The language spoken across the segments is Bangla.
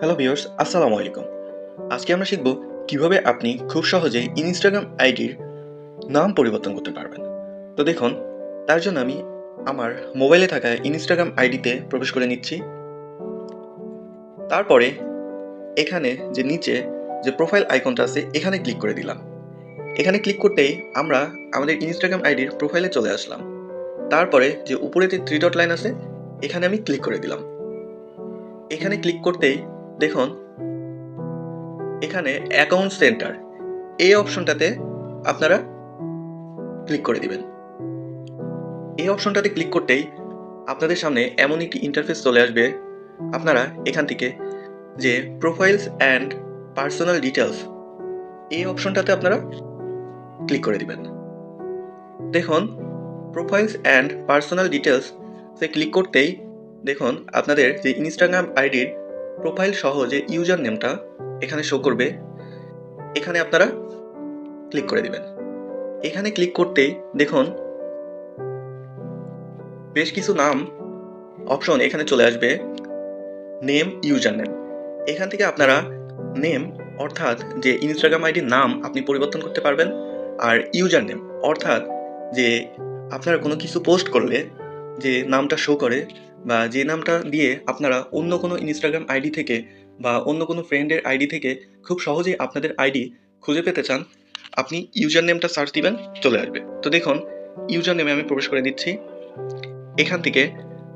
হ্যালো ভিউয়ার্স, আসসালামু আলাইকুম। আজকে আমরা শিখব কিভাবে আপনি খুব সহজেই ইনস্টাগ্রাম আইডির নাম পরিবর্তন করতে পারবেন। তো দেখুন, তার জন্য আমি আমার মোবাইলে থাকা ইনস্টাগ্রাম আইডিতে প্রবেশ করে নিচ্ছি। তারপরে এখানে যে নিচে যে প্রোফাইল আইকনটা আছে এখানে ক্লিক করে দিলাম। এখানে ক্লিক করতেই আমরা আমাদের ইনস্টাগ্রাম আইডির প্রোফাইলে চলে আসলাম। তারপরে যে উপরে যে থ্রি ডট লাইন আছে এখানে আমি ক্লিক করে দিলাম। এখানে ক্লিক করতেই দেখুন এখানে অ্যাকাউন্ট সেন্টার এই অপশনটাতে আপনারা ক্লিক করে দিবেন। এই অপশনটাতে ক্লিক করতেই আপনাদের সামনে এমন একটি ইন্টারফেস চলে আসবে। আপনারা এখান থেকে যে প্রোফাইলস অ্যান্ড পার্সোনাল ডিটেলস এই অপশনটাতে আপনারা ক্লিক করে দিবেন। দেখুন, profiles and personal details click করতেই দেখুন আপনাদের যে ইনস্টাগ্রাম আইডির প্রোফাইল সহ যে ইউজার নেমটা এখানে শো করবে। এখানে আপনারা ক্লিক করে দিবেন। এখানে ক্লিক করতেই দেখুন বেশ কিছু নাম অপশন এখানে চলে আসবে। নেম, ইউজার নেম, এখান থেকে আপনারা নেম অর্থাৎ যে ইনস্টাগ্রাম আইডির নাম আপনি পরিবর্তন করতে পারবেন। আর ইউজার নেম অর্থাৎ যে আপনারা কোনো কিছু পোস্ট করলে যে নামটা শো করে বা যে নামটা দিয়ে আপনারা অন্য কোনো ইনস্টাগ্রাম আইডি থেকে বা অন্য কোনো ফ্রেন্ডের আইডি থেকে খুব সহজেই আপনাদের আইডি খুঁজে পেতে চান, আপনি ইউজার নেমটা সার্চ দিবেন, চলে আসবে। তো দেখুন, ইউজার নেমে আমি প্রবেশ করে দিচ্ছি। এখান থেকে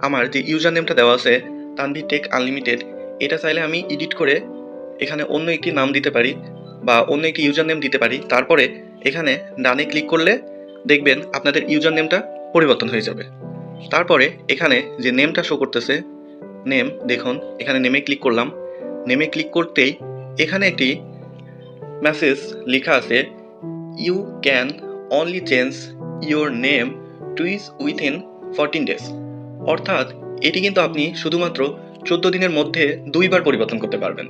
আমার যে ইউজার নেমটা দেওয়া আছে তানভীর টেক আনলিমিটেড, এটা চাইলে আমি এডিট করে এখানে অন্য একটি নাম দিতে পারি বা অন্য একটি ইউজার নেম দিতে পারি। তারপরে এখানে ডানে ক্লিক করলে দেখবেন আপনাদের ইউজার নেমটা পরিবর্তন হয়ে যাবে। তারপরে এখানে যে নেমটা শো করতেছে নেম, দেখুন এখানে নেমে ক্লিক করলাম। নেমে ক্লিক করতেই এখানে একটি মেসেজ লেখা আছে, you can only change your name twice within 14 days. অর্থাৎ এটি কিন্তু আপনি শুধুমাত্র 14 দিনের মধ্যে 2বার পরিবর্তন করতে পারবেন।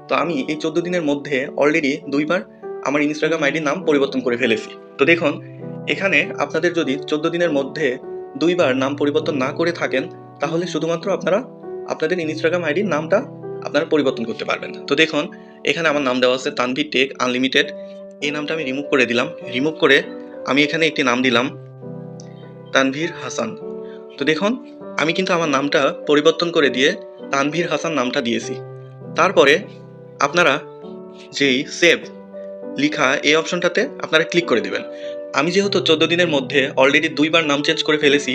তো আমি এই 14 দিনের মধ্যে অলরেডি 2বার আমার ইনস্টাগ্রাম আইডির নাম পরিবর্তন করে ফেলেছি। তো দেখুন, এখানে আপনাদের যদি 14 দিনের মধ্যে 2বার নাম পরিবর্তন না করে থাকেন তাহলে শুধুমাত্র আপনারা আপনাদের ইনস্টাগ্রাম আইডির নামটা আপনারা পরিবর্তন করতে পারবেন। তো দেখুন, এখানে আমার নাম দেওয়া আছে তানভীর টেক আনলিমিটেড। এই নামটা আমি রিমুভ করে দিলাম। রিমুভ করে আমি এখানে একটি নাম দিলাম তানভীর হাসান। তো দেখুন, আমি কিন্তু আমার নামটা পরিবর্তন করে দিয়ে তানভীর হাসান নামটা দিয়েছি। তারপরে আপনারা যেই সেভ লিখা এই অপশনটাতে আপনারা ক্লিক করে দেবেন। আমি যেহেতু 14 দিনের মধ্যে অলরেডি 2বার নাম চেঞ্জ করে ফেলেছি,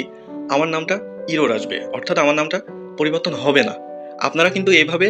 আমার নামটা ইরোর আসবে, অর্থাৎ আমার নামটা পরিবর্তন হবে না। আপনারা কিন্তু এইভাবে